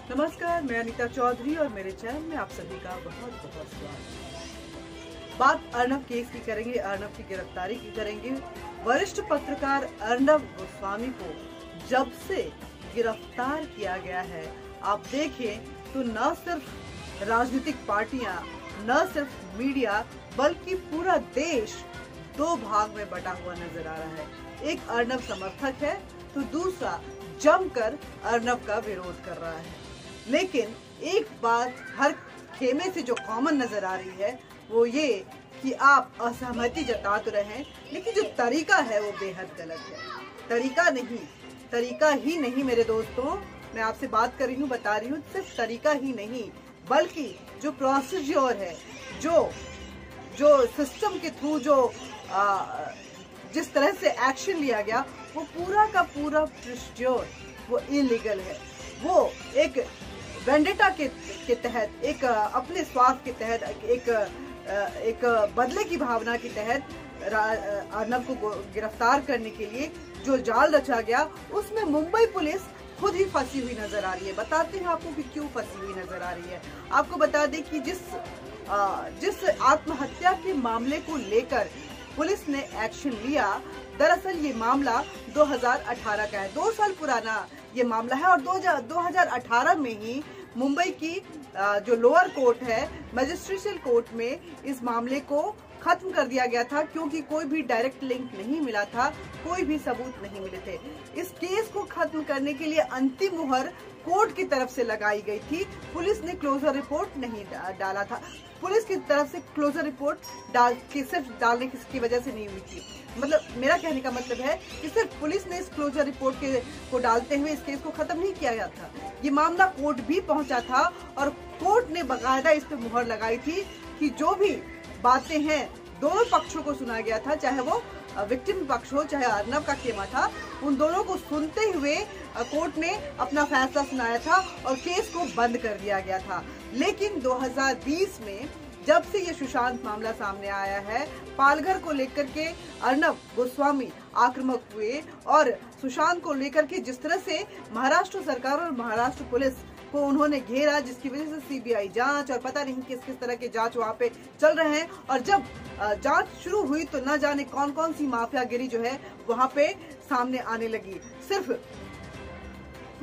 नमस्कार, मैं अनीता चौधरी और मेरे चैनल में आप सभी का बहुत बहुत स्वागत। बात अर्नब केस की करेंगे, अर्नब की गिरफ्तारी की करेंगे। वरिष्ठ पत्रकार अर्नब गोस्वामी को जब से गिरफ्तार किया गया है, आप देखें तो न सिर्फ राजनीतिक पार्टियां, न सिर्फ मीडिया, बल्कि पूरा देश दो भाग में बटा हुआ नजर आ रहा है। एक अर्नब समर्थक है तो दूसरा जमकर अर्नब का विरोध कर रहा है। लेकिन एक बात हर खेमे से जो कॉमन नजर आ रही है वो ये कि आप असहमति जता तो रहे हैं, लेकिन जो तरीका है वो बेहद गलत है। तरीका ही नहीं मेरे दोस्तों, मैं आपसे बात कर रही हूँ, बता रही हूँ, सिर्फ तरीका ही नहीं बल्कि जो प्रोसीजर है, जो सिस्टम के थ्रू जिस तरह से एक्शन लिया गया, वो पूरा का पूरा प्रोसीजर वो इलीगल है। वो एक वेंडेटा के तहत, एक अपने स्वार्थ के तहत, एक बदले की भावना के तहत अर्नब को गिरफ्तार करने के लिए जो जाल रचा गया, उसमें मुंबई पुलिस खुद ही फंसी हुई नजर आ रही है। बताते हैं आपको कि क्यों फंसी हुई नजर आ रही है। आपको बता दें कि जिस आत्महत्या के मामले को लेकर पुलिस ने एक्शन लिया, दरअसल ये मामला 2018 का है, 2 साल पुराना ये मामला है। और 2018 में ही मुंबई की जो लोअर कोर्ट है, मजिस्ट्रेशियल कोर्ट में इस मामले को खत्म कर दिया गया था, क्योंकि कोई भी डायरेक्ट लिंक नहीं मिला था, कोई भी सबूत नहीं मिले थे। इस केस को खत्म करने के लिए अंतिम मुहर कोर्ट की तरफ से लगाई गई थी। पुलिस ने क्लोजर रिपोर्ट नहीं डाला था। पुलिस की तरफ से क्लोजर रिपोर्ट सिर्फ डालने की वजह से नहीं हुई थी। मतलब मेरा कहने का मतलब है कि सिर्फ पुलिस ने इस क्लोजर रिपोर्ट को डालते हुए इस केस को खत्म नहीं किया गया था। ये मामला कोर्ट भी पहुंचा था और कोर्ट ने बाकायदा इस पे मुहर लगाई थी कि जो भी बातें हैं, दोनों पक्षों को सुना गया था, चाहे वो विक्टिम पक्ष हो चाहे अर्नब का खेमा था, उन दोनों को सुनते हुए कोर्ट ने अपना फैसला सुनाया था और केस को बंद कर दिया गया था। लेकिन 2020 में जब से ये सुशांत मामला सामने आया है, पालघर को लेकर के अर्नब गोस्वामी आक्रामक हुए और सुशांत को लेकर के जिस तरह से महाराष्ट्र सरकार और महाराष्ट्र पुलिस को उन्होंने घेरा, जिसकी वजह से सीबीआई जांच और पता नहीं किस तरह के जांच वहाँ पे चल रहे हैं। और जब जांच शुरू हुई तो न जाने कौन कौन सी माफियागिरी जो है वहाँ पे सामने आने लगी। सिर्फ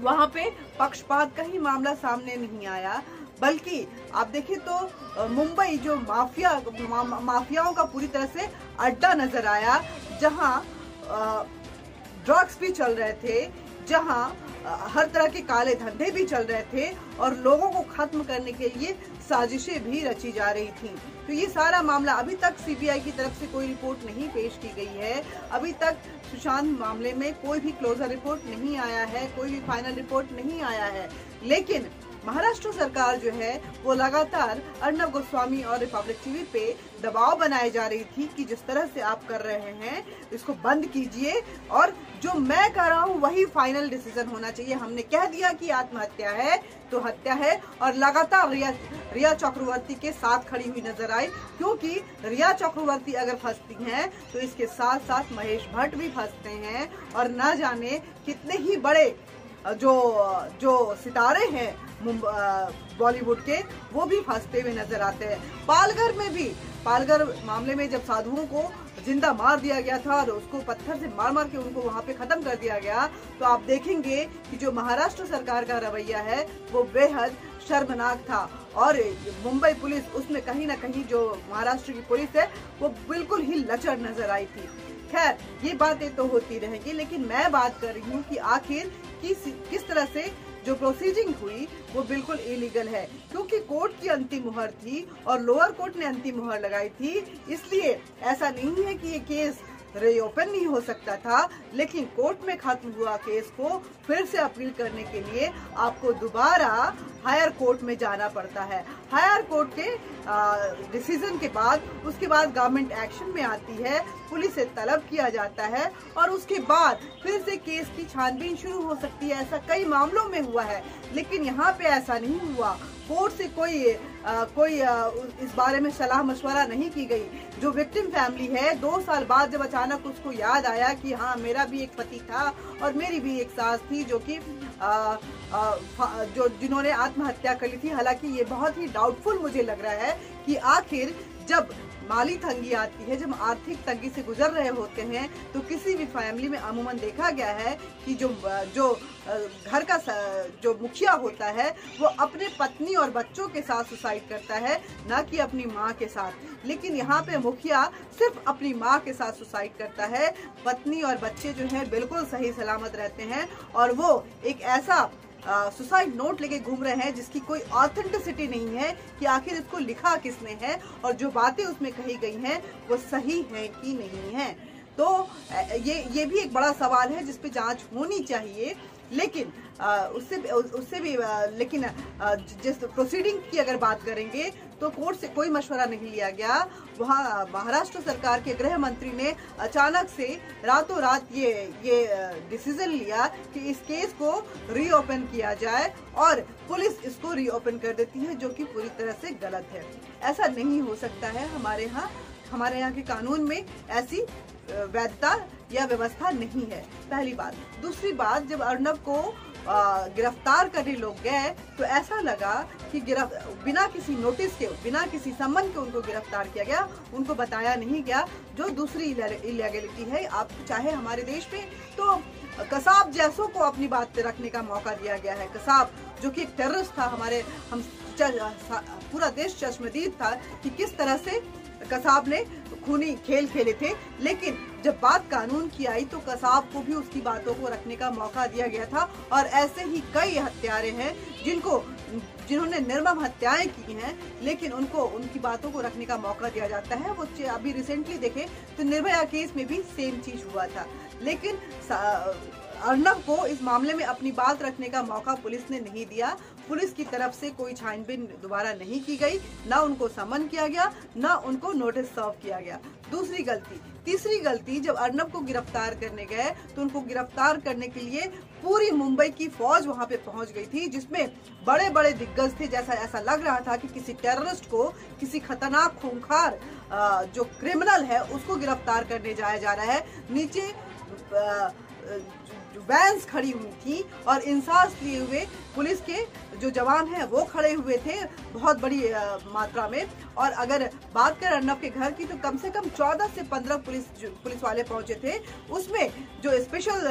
वहाँ पे पक्षपात का ही मामला सामने नहीं आया, बल्कि आप देखें तो मुंबई जो माफियाओं का पूरी तरह से अड्डा नजर आया, जहां ड्रग्स भी चल रहे थे, जहां हर तरह के काले धंधे भी चल रहे थे और लोगों को खत्म करने के लिए साजिशें भी रची जा रही थी। तो ये सारा मामला अभी तक सीबीआई की तरफ से कोई रिपोर्ट नहीं पेश की गई है। अभी तक सुशांत मामले में कोई भी क्लोजर रिपोर्ट नहीं आया है, कोई भी फाइनल रिपोर्ट नहीं आया है। लेकिन महाराष्ट्र सरकार जो है वो लगातार अर्नब गोस्वामी और रिपब्लिक टीवी पे दबाव बनाए जा रही थी कि जिस तरह से आप कर रहे हैं इसको बंद कीजिए और जो मैं कर रहा हूँ वही फाइनल डिसीजन होना चाहिए। हमने कह दिया कि आत्महत्या है तो हत्या है। और लगातार रिया चक्रवर्ती के साथ खड़ी हुई नजर आई, क्योंकि रिया चक्रवर्ती अगर फंसती हैं तो इसके साथ साथ महेश भट्ट भी फंसते हैं और न जाने कितने ही बड़े जो सितारे हैं बॉलीवुड के, वो भी फंसते हुए नजर आते हैं। पालघर मामले में जब साधुओं को जिंदा मार दिया गया था और उसको पत्थर से मार के उनको वहां पे खत्म कर दिया गया, तो आप देखेंगे कि जो महाराष्ट्र सरकार का रवैया है वो बेहद शर्मनाक था। और मुंबई पुलिस, उसमें कहीं ना कहीं जो महाराष्ट्र की पुलिस है वो बिल्कुल ही लचर नजर आई थी। खैर, ये बातें तो होती रहेंगी, लेकिन मैं बात कर रही हूँ कि आखिर किस तरह से जो प्रोसीडिंग हुई वो बिल्कुल इलीगल है, क्योंकि कोर्ट की अंतिम मुहर थी और लोअर कोर्ट ने अंतिम मुहर लगाई थी। इसलिए ऐसा नहीं है कि ये केस रीओपन नहीं हो सकता था, लेकिन कोर्ट में खत्म हुआ केस को फिर से अपील करने के लिए आपको दोबारा हायर कोर्ट में जाना पड़ता है। हायर कोर्ट के डिसीजन के बाद उसके बाद गवर्नमेंट एक्शन में आती है, पुलिस से तलब किया जाता है और उसके बाद फिर से केस की छानबीन शुरू हो सकती है। ऐसा कई मामलों में हुआ है, लेकिन यहाँ पे ऐसा नहीं हुआ। कोर्ट से कोई इस बारे में सलाह मशवरा नहीं की गई। जो विक्टिम फैमिली है 2 साल बाद जब अचानक उसको याद आया कि हाँ मेरा भी एक पति था और मेरी भी एक सास थी जो कि जिन्होंने आत्महत्या कर ली थी। हालांकि ये बहुत ही डाउटफुल मुझे लग रहा है कि आखिर जब माली तंगी आती है, जब आर्थिक तंगी से गुजर रहे होते हैं, तो किसी भी फैमिली में अमूमन देखा गया है कि जो घर का जो मुखिया होता है वो अपने पत्नी और बच्चों के साथ सुसाइड करता है, ना कि अपनी माँ के साथ। लेकिन यहाँ पे मुखिया सिर्फ अपनी माँ के साथ सुसाइड करता है, पत्नी और बच्चे जो हैं बिल्कुल सही सलामत रहते हैं और वो एक ऐसा सुसाइड नोट लेके घूम रहे हैं जिसकी कोई ऑथेंटिसिटी नहीं है कि आखिर इसको लिखा किसने है और जो बातें उसमें कही गई हैं वो सही है कि नहीं है। तो ये भी एक बड़ा सवाल है जिस पे जांच होनी चाहिए। लेकिन उससे भी लेकिन जिस प्रोसीडिंग की अगर बात करेंगे तो कोर्ट से कोई मशवरा नहीं लिया गया। वहाँ महाराष्ट्र सरकार के गृह मंत्री ने अचानक से रातों रात ये डिसीजन लिया कि इस केस को रीओपन किया जाए और पुलिस इसको रीओपन कर देती है, जो कि पूरी तरह से गलत है। ऐसा नहीं हो सकता है। हमारे यहाँ के कानून में ऐसी वैधता या व्यवस्था नहीं है, पहली बात। दूसरी बात, जब अर्नब को गिरफ्तार करने लोग गए तो ऐसा लगा कि बिना किसी नोटिस के, बिना किसी सम्मन के उनको गिरफ्तार किया गया, उनको बताया नहीं गया, जो दूसरी इलीगलिटी है। आप चाहे हमारे देश में तो कसाब जैसों को अपनी बात रखने का मौका दिया गया है। कसाब जो कि एक टेररिस्ट था, पूरा देश चश्मदीद था कि किस तरह से कसाब ने खूनी खेल खेले थे। लेकिन जब बात कानून की आई तो कसाब को भी उसकी बातों को रखने का मौका दिया गया था। और ऐसे ही कई हत्यारे हैं जिन्होंने निर्मम हत्याएं की हैं, लेकिन उनको उनकी बातों को रखने का मौका दिया जाता है। वो अभी रिसेंटली देखें तो निर्भया केस में भी सेम चीज हुआ था। लेकिन अर्नब को इस मामले में अपनी बात रखने का मौका पुलिस ने नहीं दिया। पुलिस की तरफ से कोई छानबीन दोबारा नहीं की गई, ना उनको समन किया गया, ना उनको नोटिस सर्व किया गया। दूसरी गलती। तीसरी गलती, जब अर्नब को गिरफ्तार करने गए तो उनको गिरफ्तार करने के लिए पूरी मुंबई की फौज वहां पे पहुंच गई थी, जिसमें बड़े बड़े दिग्गज थे। ऐसा लग रहा था कि किसी टेररिस्ट को, किसी खतरनाक खूंखार जो क्रिमिनल है उसको गिरफ्तार करने जाया जा रहा है। नीचे वैन्स खड़ी हुई थी और इंसास लिए हुए पुलिस के जो जवान हैं वो खड़े हुए थे बहुत बड़ी मात्रा में। और अगर बात करें अर्नब के घर की तो कम से कम 14 से 15 पुलिस वाले पहुंचे थे। उसमें जो स्पेशल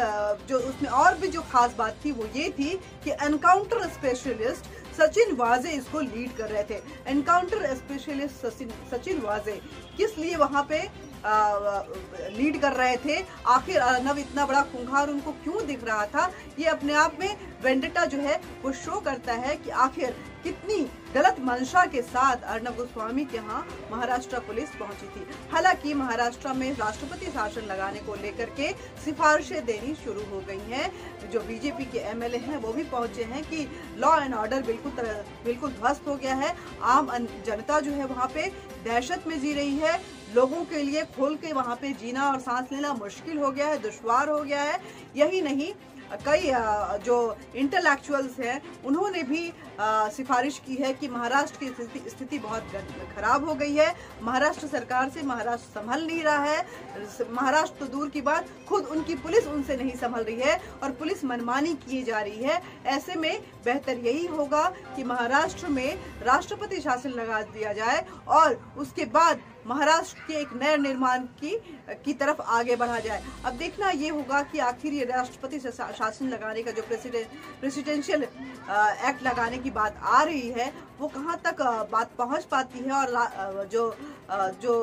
उसमें और भी जो खास बात थी वो ये थी कि एनकाउंटर स्पेशलिस्ट सचिन वाजे इसको लीड कर रहे थे। एनकाउंटर स्पेशलिस्ट सचिन वाजे किस लिए वहां पे लीड कर रहे थे? आखिर अर्नब इतना बड़ा खूंखार उनको क्यों दिख रहा था? ये अपने आप में वेंडेटा जो है वो शो करता है कि आखिर कितनी गलत मंशा के साथ अर्नब गोस्वामी के यहाँ महाराष्ट्र पुलिस पहुंची थी। हालांकि महाराष्ट्र में राष्ट्रपति शासन लगाने को लेकर के सिफारिशें देनी शुरू हो गई हैं। जो बीजेपी के एमएलए हैं वो भी पहुंचे हैं कि लॉ एंड ऑर्डर बिल्कुल ध्वस्त हो गया है। आम जनता जो है वहाँ पे दहशत में जी रही है। लोगों के लिए खोल के वहाँ पे जीना और सांस लेना मुश्किल हो गया है, दुश्वार हो गया है। यही नहीं, कई जो इंटेलेक्चुअल्स हैं उन्होंने भी सिफारिश की है कि महाराष्ट्र की स्थिति बहुत खराब हो गई है। महाराष्ट्र सरकार से महाराष्ट्र संभल नहीं रहा है। महाराष्ट्र तो दूर की बात, खुद उनकी पुलिस उनसे नहीं संभल रही है और पुलिस मनमानी की जा रही है। ऐसे में बेहतर यही होगा कि महाराष्ट्र में राष्ट्रपति शासन लगा दिया जाए और उसके बाद महाराष्ट्र के एक नए निर्माण की तरफ आगे बढ़ा जाए। अब देखना ये होगा कि आखिर ये राष्ट्रपति शासन लगाने का जो प्रेसिडेंशियल एक्ट लगाने की बात आ रही है वो कहाँ तक बात पहुँच पाती है और जो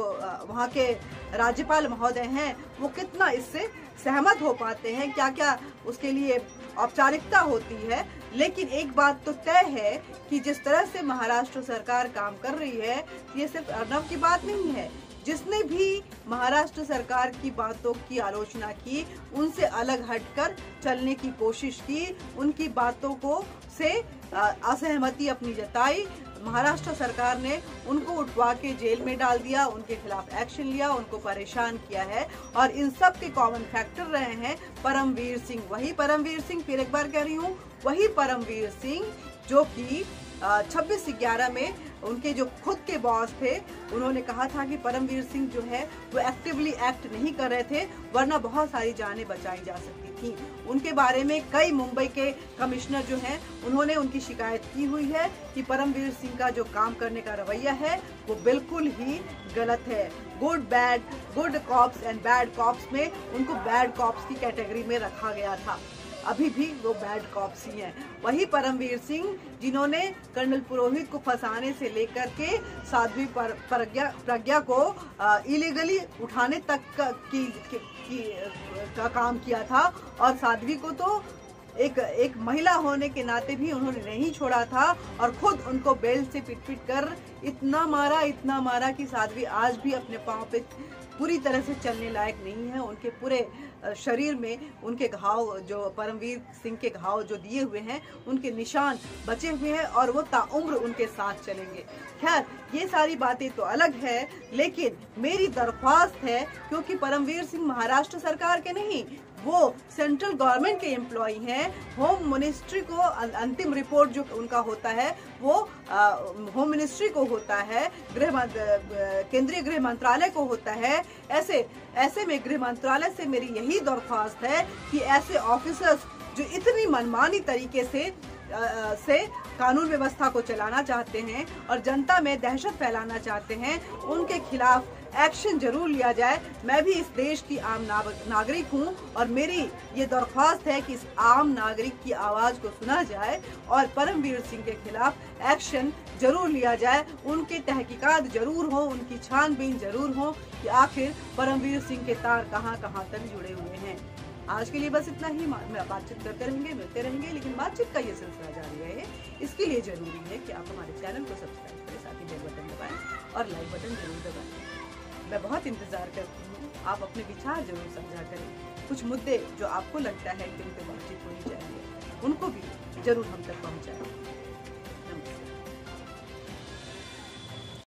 वहाँ के राज्यपाल महोदय हैं वो कितना इससे सहमत हो पाते हैं, क्या क्या उसके लिए औपचारिकता होती है। लेकिन एक बात तो तय है कि जिस तरह से महाराष्ट्र सरकार काम कर रही है, ये सिर्फ अर्नब की बात नहीं है। जिसने भी महाराष्ट्र सरकार की बातों की आलोचना की, उनसे अलग हटकर चलने की कोशिश की, उनकी बातों को से असहमति अपनी जताई, महाराष्ट्र सरकार ने उनको उठवा के जेल में डाल दिया, उनके खिलाफ एक्शन लिया, उनको परेशान किया है। और इन सब के कॉमन फैक्टर रहे हैं परमवीर सिंह। वही परमवीर सिंह, फिर एक बार कह रही हूँ, वही परमवीर सिंह जो कि 26/11 में उनके जो खुद के बॉस थे, उन्होंने कहा था कि परमवीर सिंह जो है वो एक्टिवली एक्ट नहीं कर रहे थे, वरना बहुत सारी जानें बचाई जा सकती थी। उनके बारे में कई मुंबई के कमिश्नर जो हैं, उन्होंने उनकी शिकायत की हुई है कि परमवीर सिंह का जो काम करने का रवैया है वो बिल्कुल ही गलत है। Good cops and bad cops में उनको बैड कॉप्स की कैटेगरी में रखा गया था। अभी भी वो बैड कॉप्स ही हैं। वही परमवीर सिंह जिन्होंने कर्नल पुरोहित को फंसाने से लेकर के साध्वी प्रज्ञा को इलीगली उठाने तक का काम किया था, और साध्वी को तो एक महिला होने के नाते भी उन्होंने नहीं छोड़ा था, और खुद उनको बेल्ट से पिट कर इतना मारा कि साध्वी आज भी अपने पांव पे पूरी तरह से चलने लायक नहीं है। उनके पूरे शरीर में उनके घाव, जो परमवीर सिंह के घाव जो दिए हुए हैं, उनके निशान बचे हुए हैं और वो ताउम्र उनके साथ चलेंगे। खैर, ये सारी बातें तो अलग है, लेकिन मेरी दरख्वास्त है, क्योंकि परमवीर सिंह महाराष्ट्र सरकार के नहीं, वो सेंट्रल गवर्नमेंट के एम्प्लॉय हैं। होम मिनिस्ट्री को अंतिम रिपोर्ट जो उनका होता है वो होम मिनिस्ट्री को होता है, केंद्रीय गृह मंत्रालय को होता है। ऐसे में गृह मंत्रालय से मेरी यही दरख्वास्त है कि ऐसे ऑफिसर्स जो इतनी मनमानी तरीके से कानून व्यवस्था को चलाना चाहते हैं और जनता में दहशत फैलाना चाहते हैं, उनके खिलाफ एक्शन जरूर लिया जाए। मैं भी इस देश की आम नागरिक हूं, और मेरी ये दरख्वास्त है कि इस आम नागरिक की आवाज को सुना जाए और परमवीर सिंह के खिलाफ एक्शन जरूर लिया जाए। उनके तहकीकात जरूर हो, उनकी छानबीन जरूर हो कि आखिर परमवीर सिंह के तार कहां तक जुड़े हुए हैं। आज के लिए बस इतना ही। बातचीत करते रहेंगे, मिलते रहेंगे, लेकिन बातचीत का ये सिलसिला जारी रहे, इसके लिए जरूरी है कि आप हमारे चैनल को सब्सक्राइब करें, साथ ही बेल बटन दबाएं और लाइक बटन जरूर दबाएं। मैं बहुत इंतजार करती हूँ, आप अपने विचार जरूर साझा करें। कुछ मुद्दे जो आपको लगता है कि उन पर बातचीत होनी चाहिए, उनको भी जरूर हम तक पहुँचाएं।